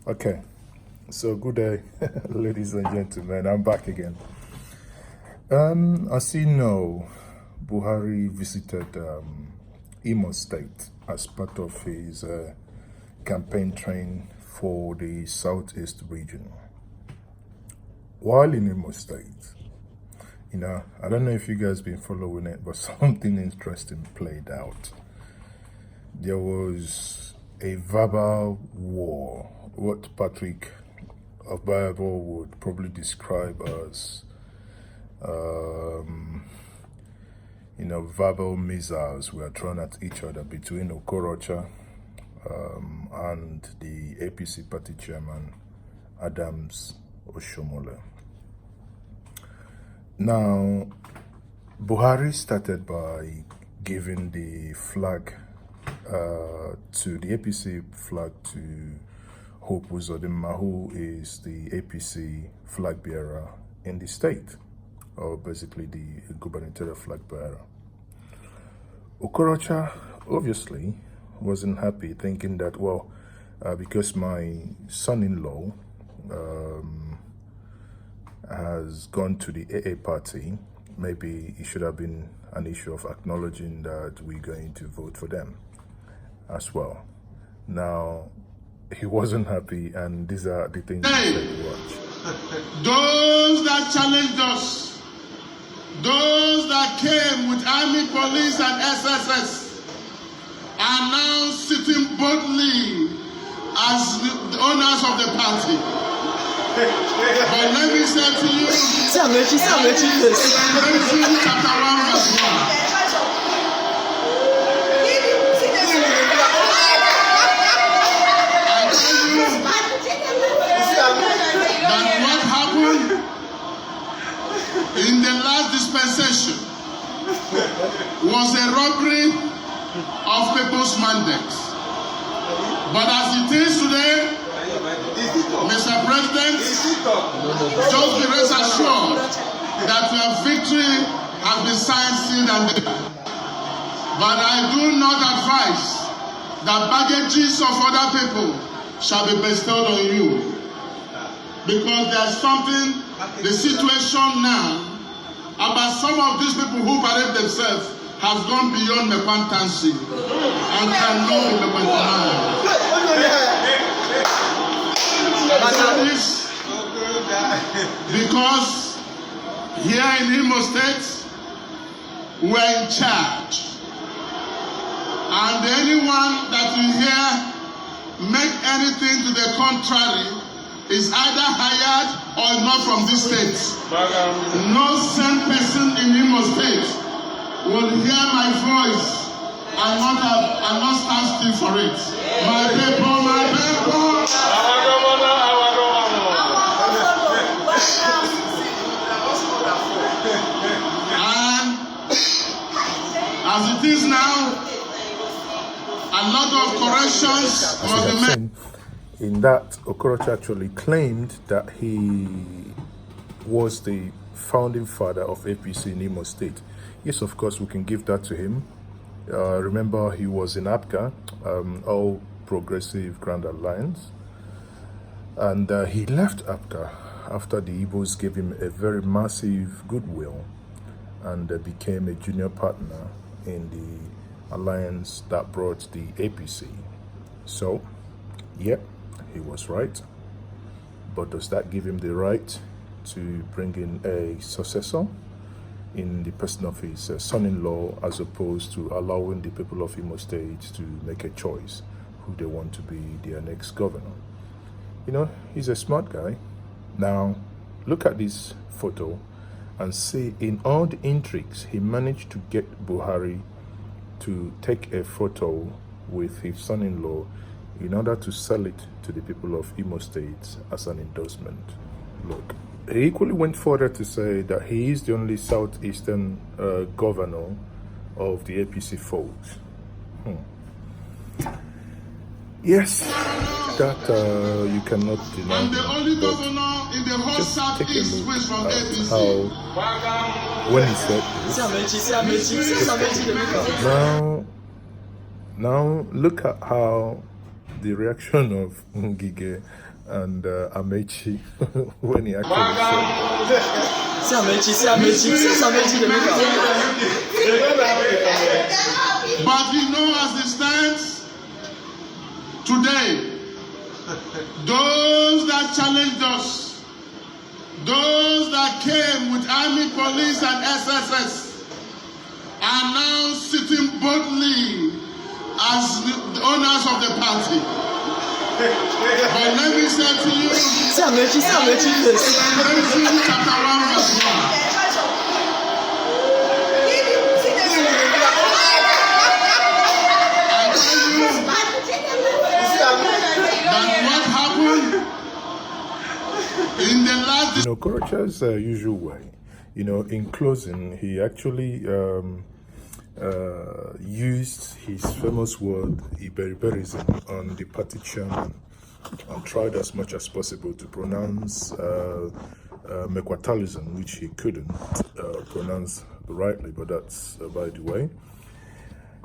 Okay, so good day, ladies and gentlemen. I'm back again. As you know, Buhari visited Imo State as part of his campaign train for the Southeast region. While in Imo State, I don't know if you guys been following it, but something interesting played out. There was a verbal war, what Patrick of Bible would probably describe as, verbal missiles were thrown at each other between Okorocha and the APC party chairman, Adams Oshiomhole. Now, Buhari started by giving the flag to the APC flag to Hope Uzodinma, who is the APC flag bearer in the state, or basically the gubernatorial flag bearer. Okorocha obviously wasn't happy, thinking that, because my son-in-law has gone to the AA party, maybe it should have been an issue of acknowledging that we're going to vote for them as well. Now, he wasn't happy, and these are the things he said. Watch. Those that challenged us, those that came with army, police, and SSS, are now sitting boldly as the owners of the party. But let me say to you, Genesis chapter 1 verse 1. In the last dispensation was a robbery of people's mandates. But as it is today, Mr. President, just be rest assured that your victory has been signed, sealed, and delivered. But I do not advise that baggages of other people shall be bestowed on you. Because there's something, the situation now, about some of these people who parade themselves has gone beyond mequantancy and cannot be mequantanized. This because here in Imo State, we're in charge. And anyone that you hear make anything to the contrary is either hired or not from this state. No same person in Imo State will hear my voice and not stand still for it. My people, my people. And as it is now, a lot of corrections must be made. In that, Okorocha actually claimed that he was the founding father of APC in Imo State. Yes, of course, we can give that to him. Remember, he was in APGA, All Progressive Grand Alliance, and he left APGA after the Igbos gave him a very massive goodwill and became a junior partner in the alliance that brought the APC. So, yeah, he was right. But does that give him the right to bring in a successor in the person of his son-in-law, as opposed to allowing the people of Imo State to make a choice who they want to be their next governor? He's a smart guy. Now, look at this photo and see, in all the intrigues, he managed to get Buhari to take a photo with his son-in-law in order to sell it to the people of Imo State as an endorsement. Look, he equally went further to say that he is the only southeastern governor of the APC folks. Yes, that you cannot deny. And the only governor in the whole southeast is from APC. How, when he said this, now look at how the reaction of Ngige and Amechi when he actually said. But you know, as it stands today, those that challenged us, those that came with army, police, and SSS, are now sitting boldly as the owners of the party. But let me say to you, Revelation chapter 1 verse 1. I tell you that what happened in the last... Okorocha's usual way, in closing, he actually used his famous word, Iberiberism, on the party chairman and tried as much as possible to pronounce Mekwatalism, which he couldn't pronounce rightly, but that's by the way.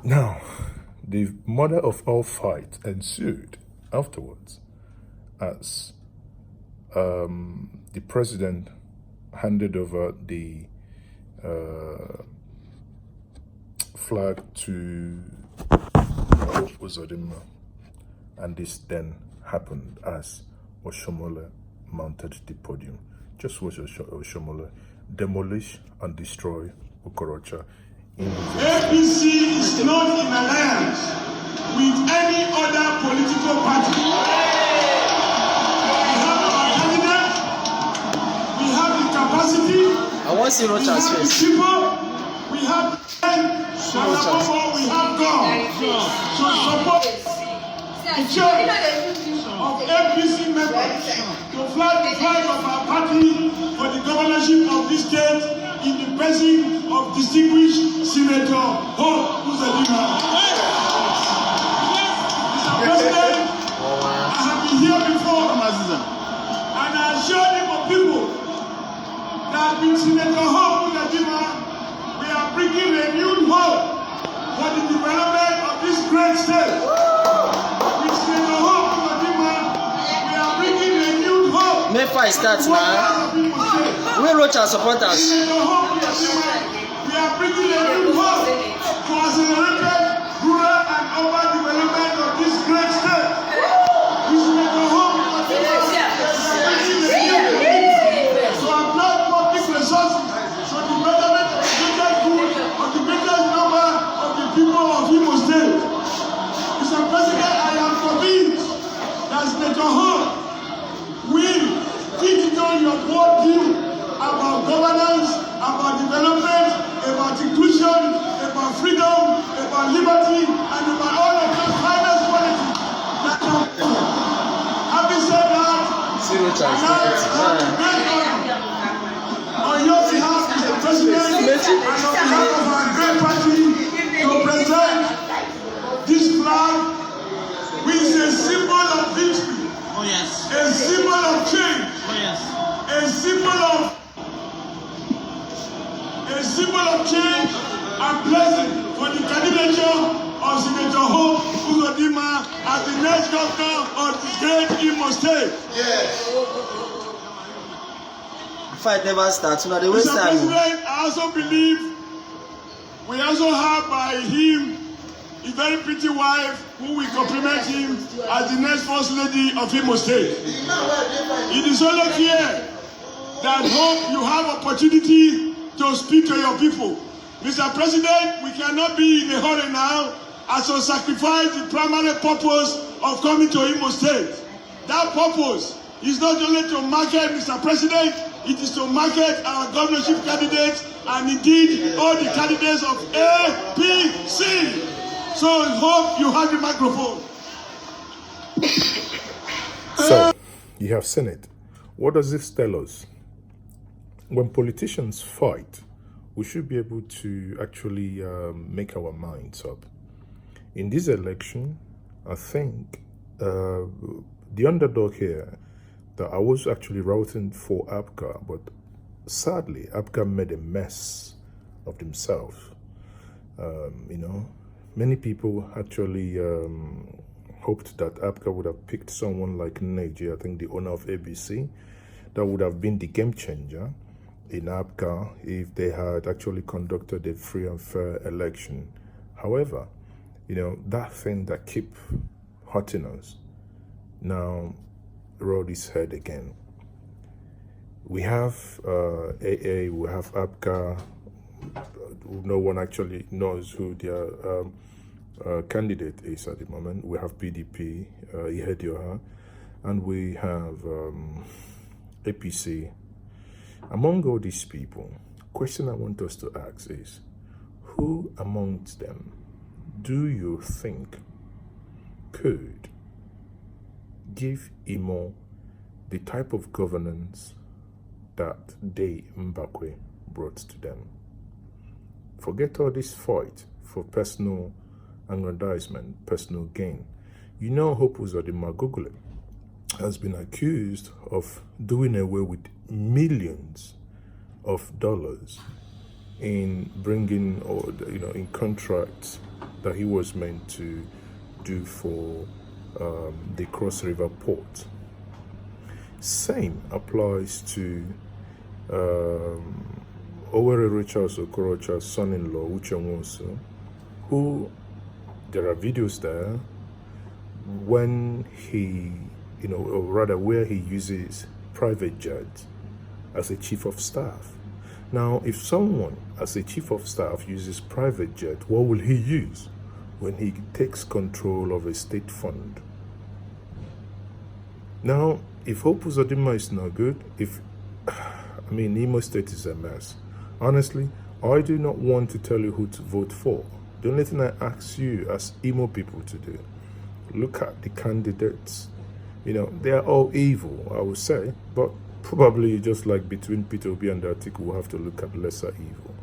Now, the mother of all fight ensued afterwards as the president handed over the flag to Uzodimma, and this then happened as Oshiomhole mounted the podium. Just watch Oshiomhole demolish and destroy Okorocha. APC is not in alliance with any other political party. We have our candidate, we have the capacity, I want to see Rochas face. people, we have we have God. So support the church of APC members to fly the flag of our party for the governorship of this state in the person of distinguished Senator Hope Uzodimma. Mr. President, I have been here before, and I assured him of people that with Senator Hope Uzodimma, we are bringing renewed hope for the development of this great state. With Senator Hope Uzodimma, we are bringing renewed hope. May 5 starts now. We Rochas supporters. Senator Hope Uzodimma, we are bringing renewed hope for accelerated rural and urban development of this great state. With Senator Hope Uzodimma, we are bringing renewed hope to apply public resources for the betterment of the greatest good of the greatest number of the people of Imo State. Mr. President, I am convinced that Senator Hope will digital your board view about governance, about development, about inclusion, about freedom, about liberty, and about all of those finest qualities that are. Having said that, See Rochas. on your behalf, Mr. President, and on behalf of our great party, to present this flag, which is a symbol of victory, a symbol of change, a symbol of change and blessing for the candidature of Senator Hope Uzodimma as the next governor of the great Imo State. Yes. Fight never starts. No, they waste Mr. time. President, I also believe we also have by him a very pretty wife who will compliment him as the next First Lady of Imo State. It is only here that hope you have opportunity to speak to your people. Mr. President, we cannot be in a hurry now as to sacrifice the primary purpose of coming to Imo State. That purpose is not only to market Mr. President, it is to market our governorship candidates and indeed all the candidates of APC. So I hope you have the microphone. So, you have seen it. What does this tell us? When politicians fight, we should be able to actually make our minds up. In this election, I think the underdog here, that I was actually routing for APGA, but sadly, APGA made a mess of themselves. Many people actually hoped that APGA would have picked someone like Neji, I think the owner of ABC, that would have been the game changer in APGA if they had actually conducted a free and fair election. However, that thing that keep hurting us now rode its head again. We have AA, we have APGA. No one actually knows who their candidate is at the moment. We have PDP, Ihedioha, and we have APC. Among all these people, question I want us to ask is, who amongst them do you think could give Imo the type of governance that they, Mbakwe, brought to them? Forget all this fight for personal aggrandizement, personal gain. Hope Uzodimma has been accused of doing away with millions of dollars in bringing, or in contracts that he was meant to do for the Cross River port. Same applies to Rochas Okorocha's son-in-law, Oshiomhole, who there are videos there when he, or rather where he uses private jets as a chief of staff. Now, if someone as a chief of staff uses private jet, what will he use when he takes control of a state fund? Now, if Hope Uzodimma is not good, Imo State is a mess. Honestly, I do not want to tell you who to vote for. The only thing I ask you as Imo people to do, look at the candidates. They are all evil, I would say, but probably just like between Peter Obi and Atiku, we'll have to look at lesser evil.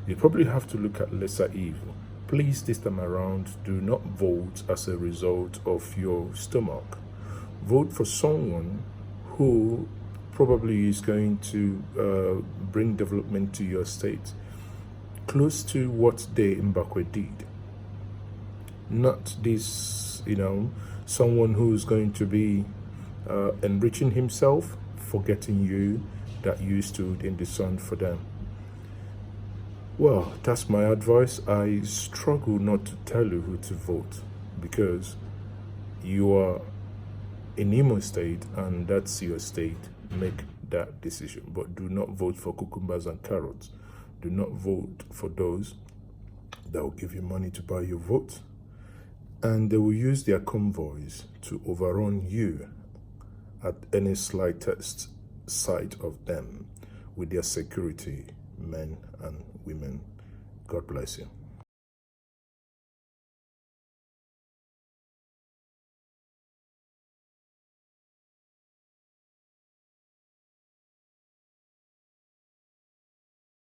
You probably have to look at lesser evil. Please, this time around, do not vote as a result of your stomach. Vote for someone who probably is going to bring development to your state, close to what they Mbakwe did. Not this, someone who's going to be enriching himself, forgetting you that you stood in the sun for them. Well, that's my advice. I struggle not to tell you who to vote because you are in Imo State and that's your state. Make that decision, but do not vote for cucumbers and carrots. Do not vote for those that will give you money to buy your vote, and they will use their convoys to overrun you at any slightest sight of them with their security men and women. God bless you.